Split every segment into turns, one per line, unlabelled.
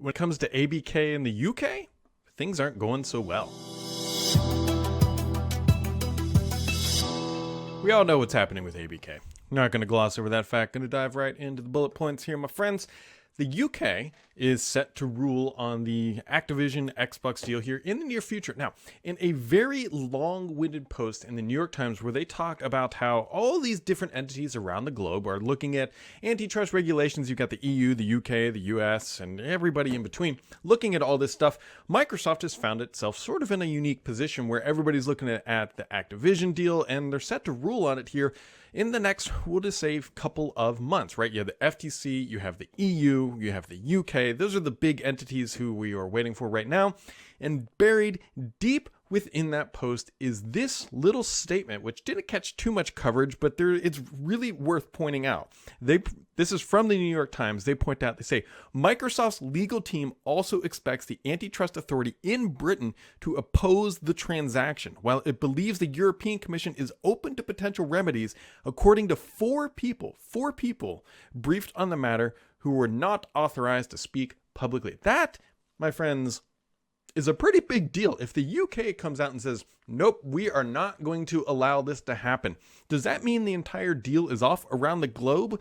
When it comes to ABK in the UK, things aren't going so well. We all know what's happening with ABK. I'm not going to gloss over that fact. Going to dive right into the bullet points here, my friends. The UK is set to rule on the Activision Xbox deal here in the near future. Now, in a very long-winded post in the New York Times where they talk about how all these different entities around the globe are looking at antitrust regulations. You've got the EU, the UK, the US, and everybody in between looking at all this stuff. Microsoft has found itself sort of in a unique position where everybody's looking at the Activision deal, and they're set to rule on it here in the next, we'll just say, couple of months, right? You have the FTC, you have the EU, you have the UK. Those are the big entities who we are waiting for right now. And buried deep within that post is this little statement, which didn't catch too much coverage, but it's really worth pointing out. This is from the New York Times. They point out, they say, Microsoft's legal team also expects the antitrust authority in Britain to oppose the transaction, while it believes the European Commission is open to potential remedies, according to four people briefed on the matter who were not authorized to speak publicly. That, my friends, is a pretty big deal. If the UK comes out and says, nope, we are not going to allow this to happen, does that mean the entire deal is off around the globe?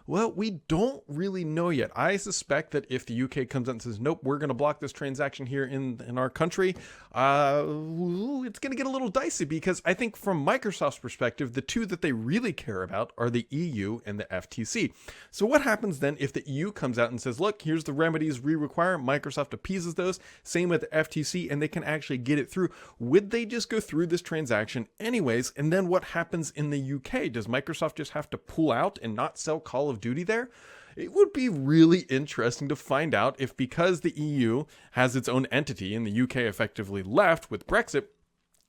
Well, we don't really know yet. I suspect that if the UK comes out and says, nope, we're going to block this transaction here in our country, it's going to get a little dicey, because I think from Microsoft's perspective, the two that they really care about are the EU and the FTC. So what happens then if the EU comes out and says, look, here's the remedies we require, Microsoft appeases those, same with the FTC, and they can actually get it through? Would they just go through this transaction anyways? And then what happens in the UK? Does Microsoft just have to pull out and not sell Call of Duty there? It would be really interesting to find out if, because the EU has its own entity and the UK effectively left with Brexit,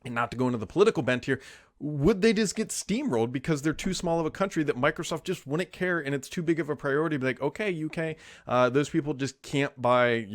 and not to go into the political bent here, would they just get steamrolled because they're too small of a country that Microsoft just wouldn't care, and it's too big of a priority to be like, okay, UK, those people just can't buy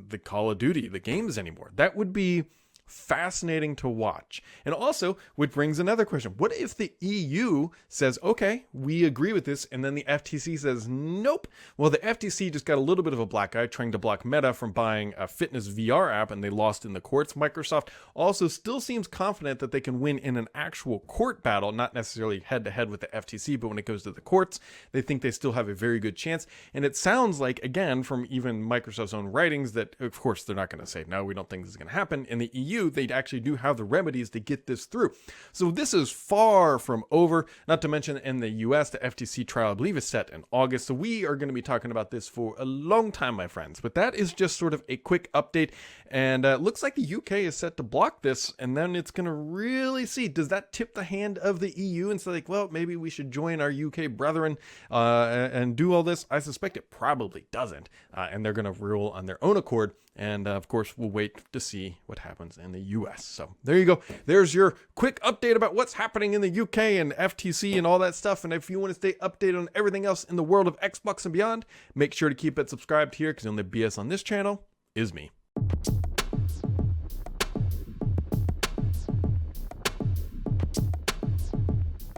the Call of Duty, the games anymore? That would be fascinating to watch. And also, which brings another question. What if the EU says, okay, we agree with this, and then the FTC says, nope? Well, the FTC just got a little bit of a black eye trying to block Meta from buying a fitness VR app, and they lost in the courts. Microsoft also still seems confident that they can win in an actual court battle, not necessarily head-to-head with the FTC, but when it goes to the courts, they think they still have a very good chance. And it sounds like, again, from even Microsoft's own writings, that, of course, they're not going to say, no, we don't think this is going to happen. In the EU, they actually do have the remedies to get this through. So this is far from over. Not to mention, in the US, the FTC trial, I believe, is set in August. So we are going to be talking about this for a long time, my friends. But that is just sort of a quick update. And it looks like the UK is set to block this. And then it's going to really see, does that tip the hand of the EU and say, like, well, maybe we should join our UK brethren and do all this? I suspect it probably doesn't. And they're going to rule on their own accord. And of course, we'll wait to see what happens in the US. So there you go. There's your quick update about what's happening in the UK and FTC and all that stuff. And if you want to stay updated on everything else in the world of Xbox and beyond, make sure to keep it subscribed here, because the only BS on this channel is me.